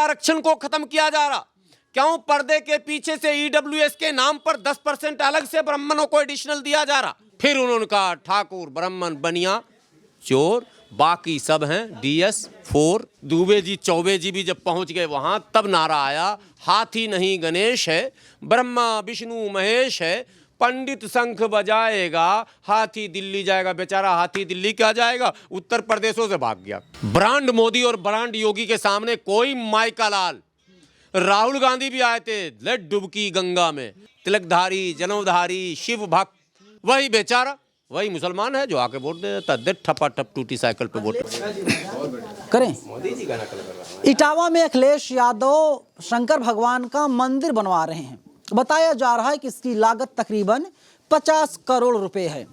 आरक्षण को खत्म किया जा रहा? क्यों पर्दे के पीछे से ईडब्ल्यूएस के नाम पर 10% अलग से ब्राह्मणों को एडिशनल दिया जा रहा? फिर उन्होंने कहा ठाकुर ब्राह्मण बनिया चोर, बाकी सब हैं DS4। दुबे जी चौबे जी भी जब पहुंच गए वहां, तब नारा आया हाथी नहीं गणेश है, ब्रह्मा विष्णु महेश है, पंडित शंख बजाएगा, हाथी दिल्ली जाएगा। बेचारा हाथी दिल्ली क्या जाएगा, उत्तर प्रदेशों से भाग गया। ब्रांड मोदी और ब्रांड योगी के सामने कोई माइका लाल। राहुल गांधी भी आए थे, लेट डुबकी गंगा में, तिलकधारी जनेऊधारी शिव भक्त, वही बेचारा वही मुसलमान है जो आके वोट दे देता। दे ठपा ठप टूटी साइकिल पे वोट करें। इटावा में अखिलेश यादव शंकर भगवान का मंदिर बनवा रहे हैं। बताया जा रहा है कि इसकी लागत तकरीबन 50 करोड़ रुपए है।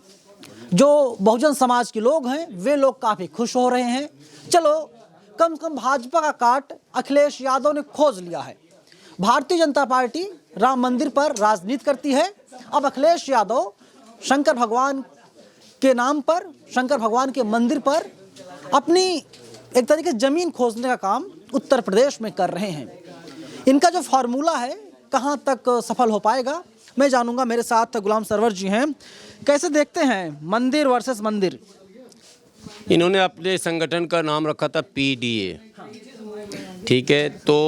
जो बहुजन समाज के लोग हैं वे लोग काफी खुश हो रहे हैं। चलो कम से कम भाजपा का काट अखिलेश यादव ने खोज लिया है। भारतीय जनता पार्टी राम मंदिर पर राजनीति करती है। अब अखिलेश यादव शंकर भगवान के नाम पर, शंकर भगवान के मंदिर पर अपनी एक तरीके से जमीन खोजने का काम उत्तर प्रदेश में कर रहे हैं। इनका जो फार्मूला है कहां तक सफल हो पाएगा मैं जानूंगा। मेरे साथ गुलाम सरवर जी हैं। कैसे देखते हैं मंदिर वर्सेस मंदिर? इन्होंने अपने संगठन का नाम रखा था PDA, ठीक है। तो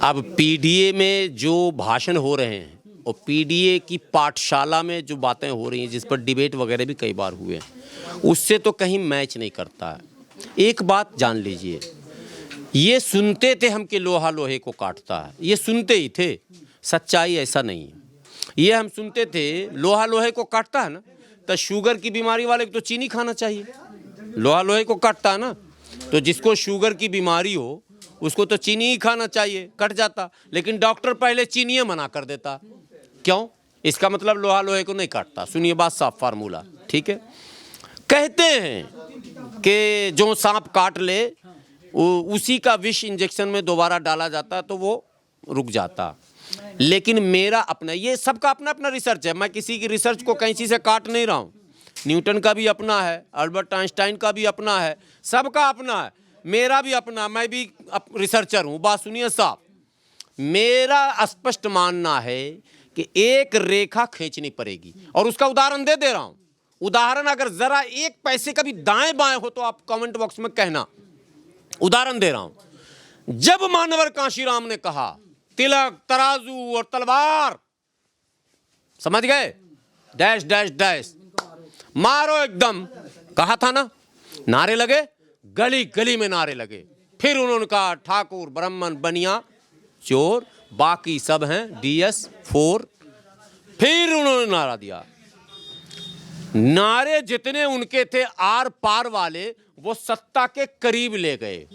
अब PDA में जो भाषण हो रहे हैं और PDA की पाठशाला में जो बातें हो रही हैं, जिस पर डिबेट वगैरह भी कई बार हुए, उससे तो कहीं मैच नहीं करता है। एक बात जान लीजिए, ये सुनते थे हम कि लोहा लोहे को काटता है, ये सुनते ही थे। सच्चाई ऐसा नहीं है। ये हम सुनते थे लोहा लोहे को काटता है ना, तो शुगर की बीमारी वाले को तो चीनी खाना चाहिए। लोहा लोहे को काटता है ना, तो जिसको शुगर की बीमारी हो उसको तो चीनी ही खाना चाहिए, कट जाता। लेकिन डॉक्टर पहले चीनी मना कर देता। क्यों? इसका मतलब लोहा लोहे को नहीं काटता। सुनिए बात, साफ फार्मूला, ठीक है। कहते हैं कि जो सांप काट ले उसी का विष इंजेक्शन में दोबारा डाला जाता तो वो रुक जाता। लेकिन मेरा अपना, ये सबका अपना अपना रिसर्च है, मैं किसी की रिसर्च को कैंची से काट नहीं रहा हूँ। न्यूटन का भी अपना है, अल्बर्ट आइंस्टाइन का भी अपना है, सबका अपना है, मेरा भी अपना, मैं भी रिसर्चर हूँ। बात सुनिए साहब, मेरा स्पष्ट मानना है कि एक रेखा खींचनी पड़ेगी, और उसका उदाहरण दे रहा हूं। उदाहरण अगर जरा एक पैसे का भी दाएं बाएं हो तो आप कमेंट बॉक्स में कहना। उदाहरण दे रहा हूं। जब मानवर कांशीराम ने कहा तिलक तराजू और तलवार, समझ गए, डैश डैश डैश मारो एकदम, कहा था ना, नारे लगे, गली गली में नारे लगे। फिर उन्होंने कहा ठाकुर ब्राह्मण बनिया चोर, बाकी सब हैं DS4। फिर उन्होंने नारा दिया। नारे जितने उनके थे आर पार वाले, वो सत्ता के करीब ले गए।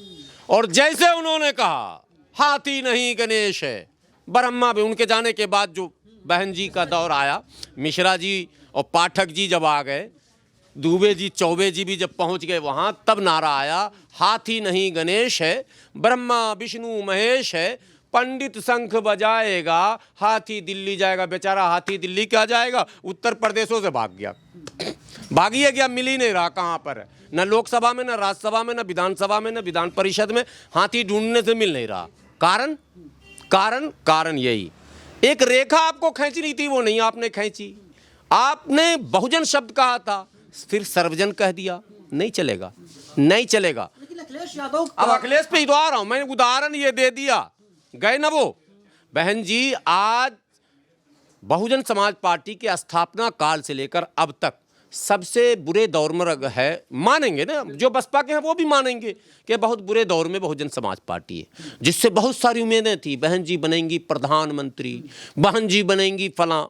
और जैसे उन्होंने कहा हाथी नहीं गणेश है, ब्रह्मा भी, उनके जाने के बाद जो बहन जी का दौर आया, मिश्रा जी और पाठक जी जब आ गए, दुबे जी चौबे जी भी जब पहुंच गए वहां, तब नारा आया हाथी नहीं गणेश है, ब्रह्मा विष्णु महेश है, पंडित शंख बजाएगा, हाथी दिल्ली जाएगा। बेचारा हाथी दिल्ली क्या जाएगा, उत्तर प्रदेशों से भाग गया। भागिए गया, मिल ही नहीं रहा कहाँ पर है, न लोकसभा में, न राज्यसभा में, न विधानसभा में, न विधान परिषद में। हाथी ढूंढने से मिल नहीं रहा। कारण कारण कारण यही, एक रेखा आपको खींचनी थी, वो नहीं आपने खींची। आपने बहुजन शब्द कहा था, फिर सर्वजन कह दिया। नहीं चलेगा, नहीं चलेगा। अखिलेश यादव, अब अखिलेश पे ही तो आ रहा हूं, मैंने उदाहरण ये दे दिया, गए ना वो। बहन जी, आज बहुजन समाज पार्टी के स्थापना काल से लेकर अब तक सबसे बुरे दौर में है, मानेंगे ना, जो बसपा के हैं वो भी मानेंगे कि बहुत बुरे दौर में बहुजन समाज पार्टी है, जिससे बहुत सारी उम्मीदें थी। बहन जी बनेंगी प्रधानमंत्री, बहन जी बनेंगी फलां।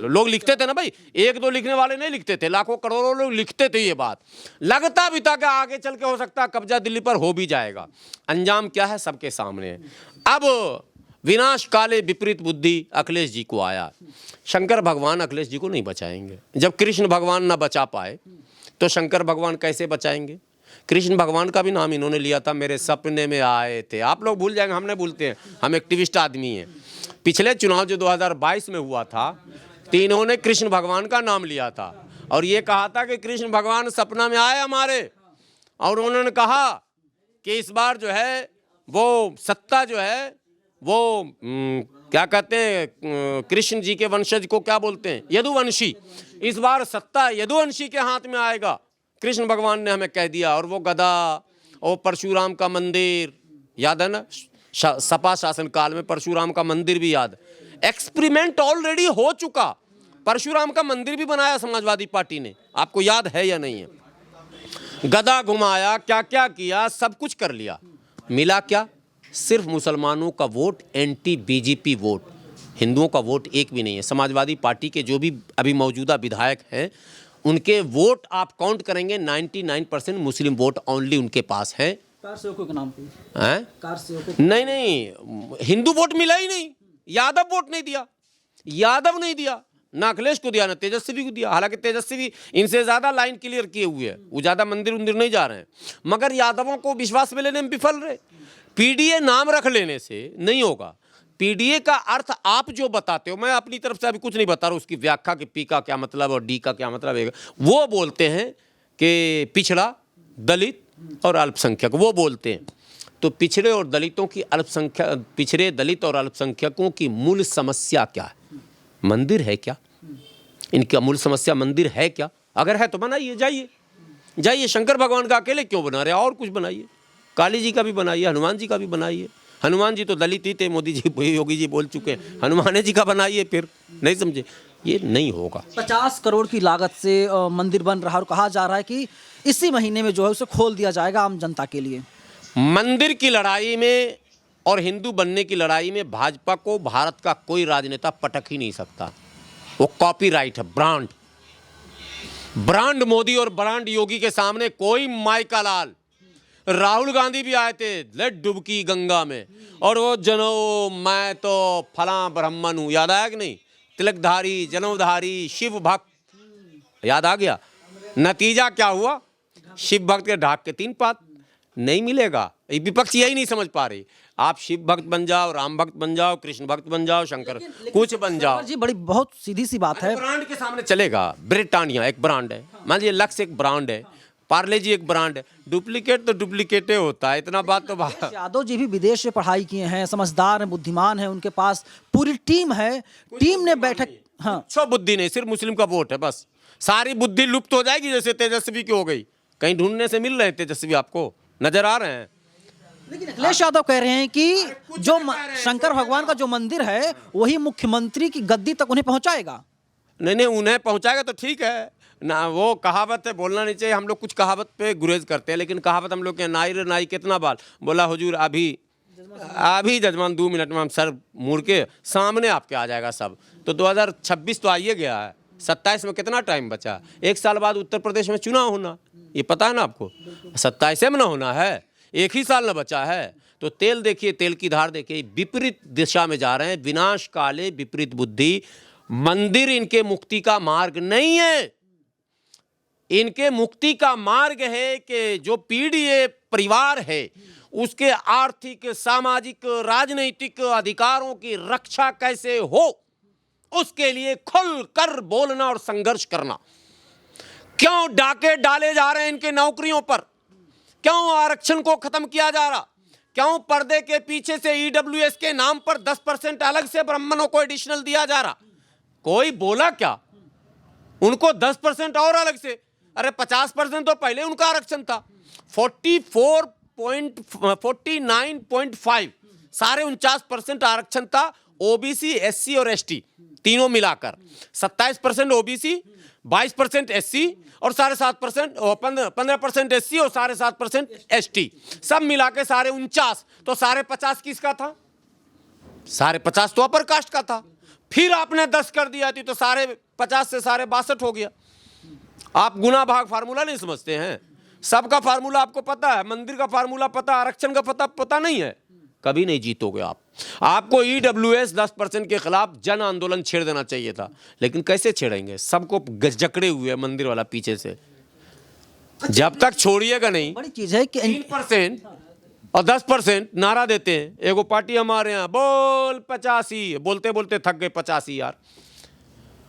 लोग लिखते थे ना भाई, एक दो लिखने वाले नहीं लिखते थे, लाखों करोड़ों लोग लिखते थे। ये बात लगता भी था कि आगे चल के हो सकता है कब्जा दिल्ली पर हो भी जाएगा। अंजाम क्या है सबके सामने है। अब विनाश काले विपरीत बुद्धि अखिलेश जी को आया। शंकर भगवान अखिलेश जी को नहीं बचाएंगे। जब कृष्ण भगवान ना बचा पाए तो शंकर भगवान कैसे बचाएंगे? कृष्ण भगवान का भी नाम इन्होंने लिया था, मेरे सपने में आए थे। आप लोग भूल जाएंगे, हम नहीं भूलते हैं, हम एक्टिविस्ट आदमी हैं। पिछले चुनाव जो 2022 में हुआ था, तो इन्होंने कृष्ण भगवान का नाम लिया था और ये कहा था कि कृष्ण भगवान सपना में आए हमारे, और उन्होंने कहा कि इस बार जो है वो सत्ता जो है वो क्या कहते हैं, कृष्ण जी के वंशज को क्या बोलते हैं, यदुवंशी। इस बार सत्ता यदुवंशी के हाथ में आएगा, कृष्ण भगवान ने हमें कह दिया। और वो गदा और परशुराम का मंदिर याद है ना, सपा शासन काल में परशुराम का मंदिर भी याद। एक्सपेरिमेंट ऑलरेडी हो चुका, परशुराम का मंदिर भी बनाया समाजवादी पार्टी ने, आपको याद है या नहीं है? गदा घुमाया, क्या क्या किया, सब कुछ कर लिया, मिला क्या? सिर्फ मुसलमानों का वोट, एंटी बीजेपी वोट, हिंदुओं का वोट एक भी नहीं है। समाजवादी पार्टी के जो भी अभी मौजूदा विधायक हैं उनके वोट आप काउंट करेंगे 99% मुस्लिम वोट ओनली उनके पास है। कार सेवकों के नाम पे हैं? कार सेवकों नहीं नहीं, हिंदू वोट मिला ही नहीं, यादव वोट नहीं दिया, यादव नहीं दिया, ना अखिलेश को दिया ना तेजस्वी को दिया। हालांकि तेजस्वी इनसे ज्यादा लाइन क्लियर किए हुए है, वो ज्यादा मंदिर उंदिर नहीं जा रहे हैं, मगर यादवों को विश्वास में लेने में विफल रहे। पीडीए नाम रख लेने से नहीं होगा। पीडीए का अर्थ आप जो बताते हो, मैं अपनी तरफ से अभी कुछ नहीं बता रहा हूं, उसकी व्याख्या कि पी का क्या मतलब और डी का क्या मतलब है, वो बोलते हैं कि पिछड़ा, दलित और अल्पसंख्यक, वो बोलते हैं। तो पिछड़े और दलितों की अल्पसंख्यक, पिछड़े दलित और अल्पसंख्यकों की मूल समस्या क्या है? मंदिर है क्या? इनका मूल समस्या मंदिर है क्या? अगर है तो बनाइए, जाइए जाइए। शंकर भगवान का अकेले क्यों बना रहे? और कुछ बनाइए, काली जी का भी बनाइए, हनुमान जी का भी बनाइए। हनुमान जी तो दलित ही थे, मोदी जी, योगी जी बोल चुके हैं, हनुमान जी का बनाइए। फिर नहीं समझे, ये नहीं होगा। 50 करोड़ की लागत से मंदिर बन रहा है और कहा जा रहा है कि इसी महीने में जो है उसे खोल दिया जाएगा आम जनता के लिए। मंदिर की लड़ाई में और हिंदू बनने की लड़ाई में भाजपा को भारत का कोई राजनेता पटक ही नहीं सकता। वो कॉपीराइट है, ब्रांड, ब्रांड मोदी और ब्रांड योगी के सामने कोई माइका लाल। राहुल गांधी भी आए थे लेट डुबकी गंगा में, और वो जनो मैं तो फला ब्राह्मण हूं, याद आया कि नहीं? तिलकधारी, जनवधारी, शिव भक्त, याद आ गया? नतीजा क्या हुआ? शिव भक्त के ढाक के 3 पात। नहीं मिलेगा, विपक्ष यही नहीं समझ पा रही। आप शिव भक्त बन जाओ, राम भक्त बन जाओ, कृष्ण भक्त बन जाओ, शंकर कुछ बन जाओ जी, बड़ी बहुत सीधी सी बात है। ब्रांड के सामने चलेगा। ब्रिटानिया एक ब्रांड है, मान लीजिए लक्स एक ब्रांड है, पार्ले जी एक ब्रांड है, डुप्लीकेट तो डुप्लीकेट होता है, इतना बात तो यादव जी भी विदेश से पढ़ाई किए हैं, समझदार हैं, बुद्धिमान हैं, उनके पास पूरी टीम है, टीम ने बैठक। हाँ, छो बुद्धि नहीं, सिर्फ मुस्लिम का वोट है बस। सारी बुद्धि लुप्त हो जाएगी जैसे तेजस्वी की हो गई। कहीं ढूंढने से मिल रहे हैं तेजस्वी, आपको नजर आ रहे हैं? लेकिन अखिलेश यादव कह रहे हैं कि जो शंकर भगवान का जो मंदिर है वही मुख्यमंत्री की गद्दी तक उन्हें पहुंचाएगा। नहीं नहीं, उन्हें पहुंचाएगा तो ठीक है ना, वो कहावत है, बोलना नहीं चाहिए। हम लोग कुछ कहावत पे गुरेज करते हैं, लेकिन कहावत हम लोग के नाई रे नाई कितना बाल, बोला हुजूर अभी जजमान 2 मिनट में हम सर मुड़ के सामने आपके आ जाएगा सब। तो 2026 तो आइए गया है, 27 में कितना टाइम बचा? 1 साल बाद उत्तर प्रदेश में चुनाव होना, ये पता है ना आपको? 27 में ना होना है, 1 ही साल न बचा है। तो तेल देखिए, तेल की धार देखिए, विपरीत दिशा में जा रहे हैं। विनाश काले विपरीत बुद्धि। मंदिर इनके मुक्ति का मार्ग नहीं है। इनके मुक्ति का मार्ग है कि जो पीडीए परिवार है उसके आर्थिक, सामाजिक, राजनीतिक अधिकारों की रक्षा कैसे हो, उसके लिए खुल कर बोलना और संघर्ष करना। क्यों डाके डाले जा रहे हैं इनके नौकरियों पर? क्यों आरक्षण को खत्म किया जा रहा? क्यों पर्दे के पीछे से ईडब्ल्यूएस के नाम पर 10% अलग से ब्राह्मणों को एडिशनल दिया जा रहा? कोई बोला क्या? उनको 10% और अलग से? अरे 50% तो पहले उनका आरक्षण था। 49.5 सारे 49% आरक्षण था, ओबीसी, एससी और एसटी तीनों मिलाकर। 27% ओबीसी, 22% एससी और 7.5% 15% एससी और 7.5% एसटी, सब मिला के सारे 49। तो 50.5 किसका था? 50.5 तो अपर कास्ट का था। फिर आपने 10 कर दिया थी तो 50 से 62 हो गया। आप गुना भाग फार्मूला नहीं समझते हैं। सबका फार्मूला आपको पता है, मंदिर का फार्मूला पता, आरक्षण का पता नहीं है, कभी नहीं जीतोगे आप। आपको ईडब्ल्यूएस 10% के खिलाफ जन आंदोलन छेड़ देना चाहिए था, लेकिन कैसे छेड़ेंगे? सबको जकड़े हुए मंदिर वाला पीछे से। जब तक छोड़िएगा नहीं। बड़ी चीज है कि 3% और 10% नारा देते हैं। एगो पार्टी हमारे यहाँ बोल 85, बोलते बोलते थक गए 85 यार।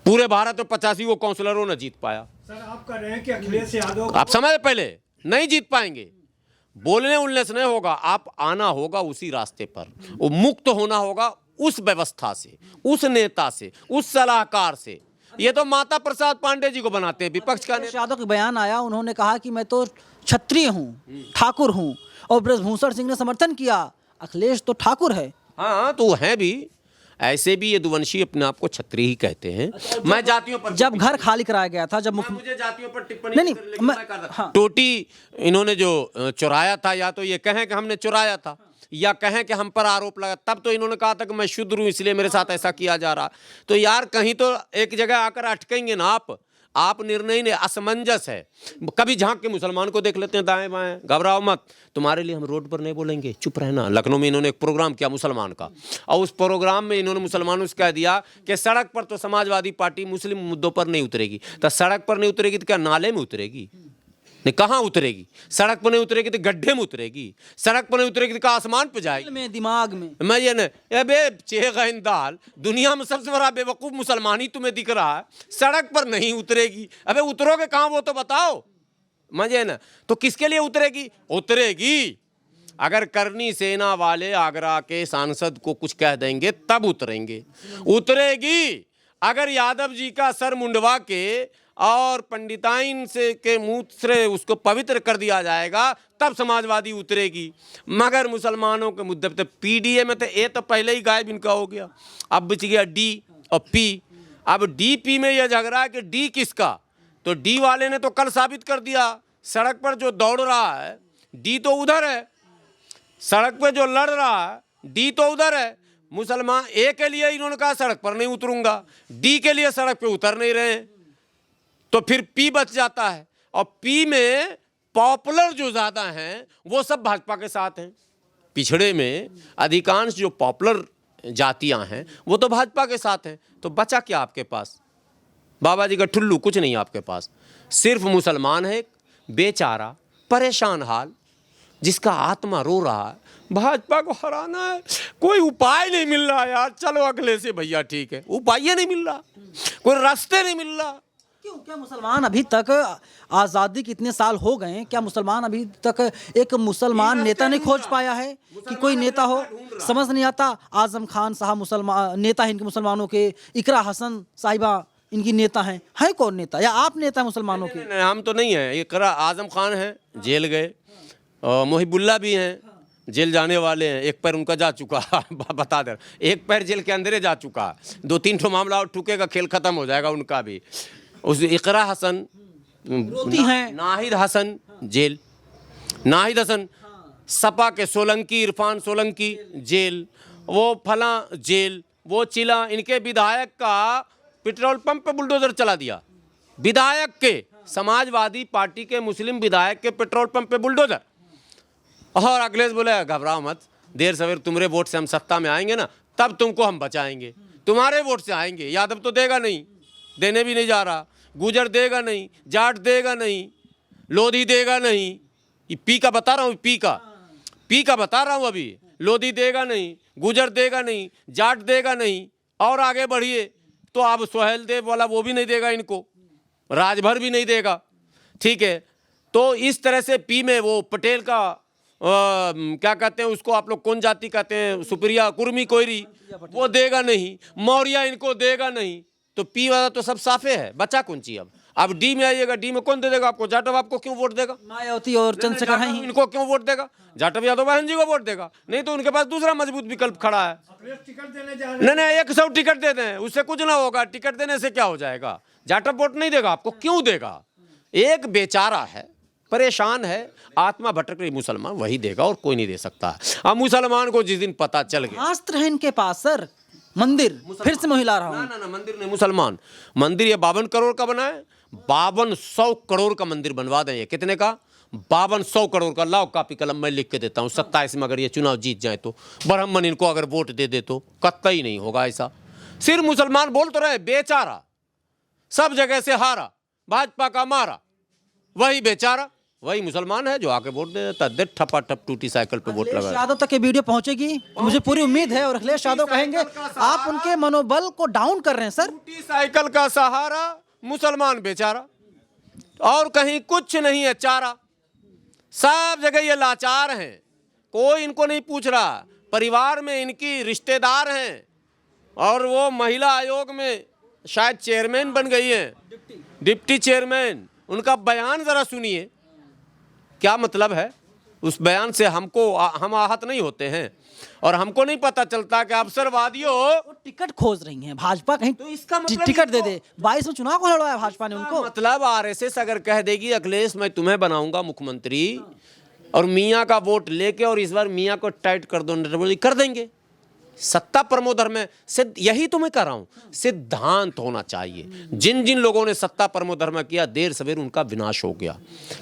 पूरे भारत में 85 को काउंसलरों ने जीत पाया। सर आप कह रहे हैं कि अखिलेश यादव, आप समझ पहले नहीं जीत पाएंगे। बोलने उलने से नहीं होगा, आप आना होगा उसी रास्ते पर, वो मुक्त होना होगा उस व्यवस्था से, उस नेता से, उस सलाहकार से। ये तो माता प्रसाद पांडे जी को बनाते हैं विपक्ष का अखिलेश यादव का बयान आया, उन्होंने कहा कि मैं तो क्षत्रिय हूँ, ठाकुर हूँ, और ब्रजभूषण सिंह ने समर्थन किया, अखिलेश तो ठाकुर है। हाँ तो है भी, ऐसे भी यदुवंशी अपने आप को क्षत्रिय ही कहते हैं। मैं जातियों पर, जब घर खाली कराया गया था, जब मुझे जातियों पर टिप्पणी नहीं, करने लगी, मैं- मैं करता। हाँ। टोटी इन्होंने जो चुराया था, या तो ये कहें कि हमने चुराया था, या कहें कि हम पर आरोप लगा, तब तो इन्होंने कहा था कि मैं शुद्र हूं इसलिए मेरे साथ ऐसा किया जा रहा। तो यार कहीं तो एक जगह आकर अटकेंगे ना आप निर्णय ने असमंजस है। कभी झांक के मुसलमान को देख लेते हैं दाएं बाएं, घबराओ मत, तुम्हारे लिए हम रोड पर नहीं बोलेंगे, चुप रहना। लखनऊ में इन्होंने एक प्रोग्राम किया मुसलमान का, और उस प्रोग्राम में इन्होंने मुसलमानों से कह दिया कि सड़क पर तो समाजवादी पार्टी मुस्लिम मुद्दों पर नहीं उतरेगी। तो सड़क पर नहीं उतरेगी तो क्या नाले में उतरेगी? नहीं, कहाँ उतरेगी? सड़क पर नहीं उतरेगी तो गड्ढे में उतरेगी, सड़क पर नहीं उतरेगी तो क्या आसमान पर जाएगी? में दिमाग में मैं ये नहीं, अबे चेहगैन दाल, दुनिया में सबसे बड़ा बेवकूफ़ मुसलमान ही तुम्हें दिख रहा है, सड़क पर नहीं उतरेगी। अबे उतरोगे कहाँ वो तो बताओ। मजे ना, तो किसके लिए उतरेगी? उतरेगी अगर करनी सेना वाले आगरा के सांसद को कुछ कह देंगे तब उतरेंगे। उतरेगी अगर यादव जी का सर मुंडवा के और पंडिताइन से के मुंह से उसको पवित्र कर दिया जाएगा तब समाजवादी उतरेगी। मगर मुसलमानों के मुद्दे पे पीडीए में तो ए तो पहले ही गायब इनका हो गया, अब बच गया डी और पी। अब डी पी में यह झगड़ा है कि डी किसका, तो डी वाले ने तो कल साबित कर दिया, सड़क पर जो दौड़ रहा है डी तो उधर है, सड़क पे जो लड़ रहा है डी तो उधर है। मुसलमान ए के लिए इन्होंने कहा सड़क पर नहीं उतरूंगा, डी के लिए सड़क पे उतर नहीं रहे हैं, तो फिर पी बच जाता है। और पी में पॉपुलर जो ज़्यादा हैं वो सब भाजपा के साथ हैं। पिछड़े में अधिकांश जो पॉपुलर जातियां हैं वो तो भाजपा के साथ हैं। तो बचा क्या आपके पास? बाबा जी का ठुल्लू, कुछ नहीं आपके पास। सिर्फ मुसलमान है बेचारा परेशान हाल, जिसका आत्मा रो रहा है। भाजपा को हराना है, कोई उपाय नहीं मिल रहा यार। चलो अगले से भैया ठीक है, उपाय नहीं मिल रहा, कोई रास्ते नहीं मिल रहा। क्यों? क्या मुसलमान अभी तक, आज़ादी के इतने साल हो गए, क्या मुसलमान अभी तक एक मुसलमान नेता नहीं खोज पाया है कि कोई नेता हो? समझ नहीं आता। आजम खान साहब मुसलमान नेता हैं इनके, मुसलमानों के। इकरा हसन साहिबा इनकी नेता हैं। है कौन नेता, या आप नेता मुसलमानों के? नहीं, हम तो नहीं हैं। इकरा आजम खान हैं, जेल गए, और मोहिबुल्ला भी हैं, जेल जाने वाले हैं। एक पैर उनका जा चुका बता दे, एक पैर जेल के अंदर जा चुका। 2-3 ठो मामला और ठुकेगा, खेल खत्म हो जाएगा उनका भी। उस इकरा हसन विरोधी हैं। नाहिद हसन जेल, नाहिद हसन सपा के सोलंकी, इरफान सोलंकी जेल, वो फला जेल, वो चिला। इनके विधायक का पेट्रोल पंप पे बुलडोजर चला दिया, विधायक के, समाजवादी पार्टी के मुस्लिम विधायक के पेट्रोल पंप पे बुलडोजर। और अखिलेश बोले घबराओ मत, देर सवेर तुम्हारे वोट से हम सत्ता में आएंगे ना, तब तुमको हम बचाएंगे। तुम्हारे वोट से आएंगे, यादव तो देगा नहीं, देने भी नहीं जा रहा, गुजर देगा नहीं, जाट देगा नहीं, लोधी देगा नहीं। ये पी का बता रहा हूँ, पी का बता रहा हूँ अभी। लोधी देगा नहीं, गुजर देगा नहीं, जाट देगा नहीं। और आगे बढ़िए तो अब सोहेल देव वाला वो भी नहीं देगा इनको, राजभर भी नहीं देगा। ठीक है, तो इस तरह से पी में वो पटेल का क्या कहते हैं उसको, आप लोग कौन जाति कहते हैं, सुप्रिया कुर्मी कोयरी, वो देगा नहीं। मौर्य इनको देगा नहीं। तो पी वाला तो सब साफे है, बचा कौन ची? अब डी में आइएगा, डी में कौन दे देगा आपको? जाटव आपको क्यों वोट देगा? मायावती और चंद्रशेखर हैं ही। इनको क्यों वोट देगा? जाटव यादव बहन जी को वोट देगा, नहीं तो उनके पास दूसरा मजबूत विकल्प खड़ा है। नहीं 100 टिकट दे दें, उससे कुछ ना होगा। टिकट देने से क्या हो जाएगा? जाटव वोट नहीं देगा आपको, क्यों देगा? एक बेचारा है, परेशान है, आत्मा भटक रही मुसलमान, वही देगा और कोई नहीं दे सकता। अब मुसलमान को जिस दिन पता चल गया, शास्त्र है इनके पास सर, मंदिर फिर से मैं हिला रहा हूँ। ना मंदिर नहीं, मुसलमान मंदिर। ये 52 करोड़ का बना है, 5200 करोड़ का मंदिर बनवा दें। ये कितने का? 5200 करोड़ का। लाओ कापी कलम, मैं लिख के देता हूँ। 27 में अगर ये चुनाव जीत जाए तो, ब्राह्मण इनको अगर वोट दे दे तो कतई नहीं होगा ऐसा। सिर्फ मुसलमान बोल तो रहे, बेचारा सब जगह से हारा, भाजपा का मारा, वही बेचारा, वही मुसलमान है जो आके वोट दे देता है। ठपा ठप टूटी साइकिल पे वोट लगा। यादव तक ये वीडियो पहुंचेगी, मुझे पूरी उम्मीद है। और अखिलेश यादव कहेंगे आप उनके मनोबल को डाउन कर रहे हैं सर। टूटी साइकिल का सहारा, मुसलमान बेचारा, और कहीं कुछ नहीं है चारा। सब जगह ये लाचार हैं, कोई इनको नहीं पूछ रहा। परिवार में इनकी रिश्तेदार हैं और वो महिला आयोग में शायद चेयरमैन बन गई हैं, डिप्टी चेयरमैन। उनका बयान ज़रा सुनिए, क्या मतलब है उस बयान से। हम आहत नहीं होते हैं और हमको नहीं पता चलता कि अवसरवादियों वो टिकट खोज रही हैं, भाजपा कहीं तो इसका मतलब टिकट दे दे। 22 में चुनाव को लड़वाया भाजपा ने उनको। मतलब आरएसएस अगर कह देगी अखिलेश मैं तुम्हें बनाऊंगा मुख्यमंत्री और मियाँ का वोट लेके और इस बार मियाँ को टाइट कर दो, नोटबंदी कर देंगे। सत्ता परमोधर्म में सिद्ध, यही तो मैं कर रहा हूं, सिद्धांत होना चाहिए। जिन जिन लोगों ने सत्ता परमोधर्म किया देर सवेर उनका विनाश हो गया।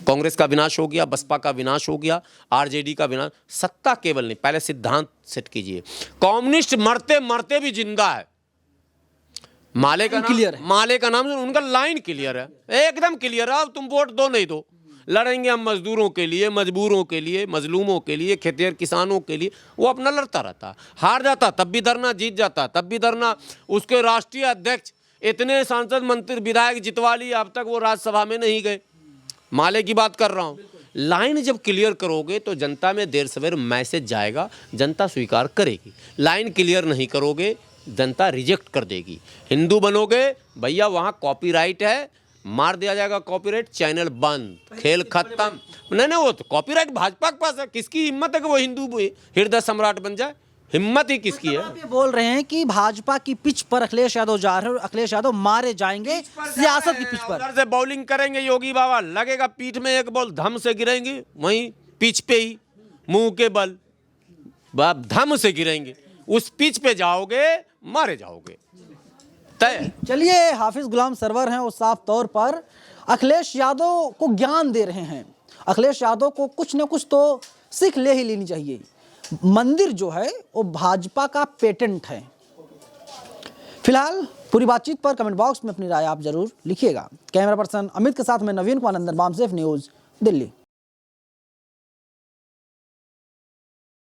कांग्रेस का विनाश हो गया, बसपा का विनाश हो गया, आरजेडी का विनाश। सत्ता केवल नहीं, पहले सिद्धांत सेट कीजिए। कम्युनिस्ट मरते मरते भी जिंदा है। माले का क्लियर है, माले का नाम उनका लाइन क्लियर है, एकदम क्लियर है। अब तुम वोट दो नहीं दो, लड़ेंगे हम मजदूरों के लिए, मजबूरों के लिए, मजलूमों के लिए, खेतिहर किसानों के लिए। वो अपना लड़ता रहता, हार जाता तब भी धरना, जीत जाता तब भी धरना। उसके राष्ट्रीय अध्यक्ष इतने सांसद मंत्री विधायक जितवा लिए, अब तक वो राज्यसभा में नहीं गए। माले की बात कर रहा हूँ। लाइन जब क्लियर करोगे तो जनता में देर सवेर मैसेज जाएगा, जनता स्वीकार करेगी। लाइन क्लियर नहीं करोगे जनता रिजेक्ट कर देगी। हिंदू बनोगे भैया, वहाँ कॉपीराइट है, मार दिया जाएगा कॉपीराइट, चैनल बंद, खेल खत्म। नहीं वो तो कॉपीराइट भाजपा के पास है। किसकी हिम्मत है कि वो हिंदू हृदय सम्राट बन जाए? हिम्मत ही किसकी है? आप ये बोल रहे हैं कि भाजपा की पिच पर अखिलेश यादव जा रहे हैं और अखिलेश यादव मारे जाएंगे सियासत की पिच पर। उधर से बॉलिंग करेंगे योगी बाबा, लगेगा पीठ में एक बॉल, धम से गिरेंगे वहीं पिच पे ही, मुंह के बल धम से गिरेंगे। उस पिच पे जाओगे मारे जाओगे तय। चलिए, हाफिज गुलाम सरवर हैं, वो साफ तौर पर अखिलेश यादव को ज्ञान दे रहे हैं। अखिलेश यादव को कुछ न कुछ तो सीख ले ही लेनी चाहिए। मंदिर जो है वो भाजपा का पेटेंट है। फिलहाल पूरी बातचीत पर कमेंट बॉक्स में अपनी राय आप जरूर लिखिएगा। कैमरा पर्सन अमित के साथ मैं नवीन कुमार, बामसेफ न्यूज़, दिल्ली।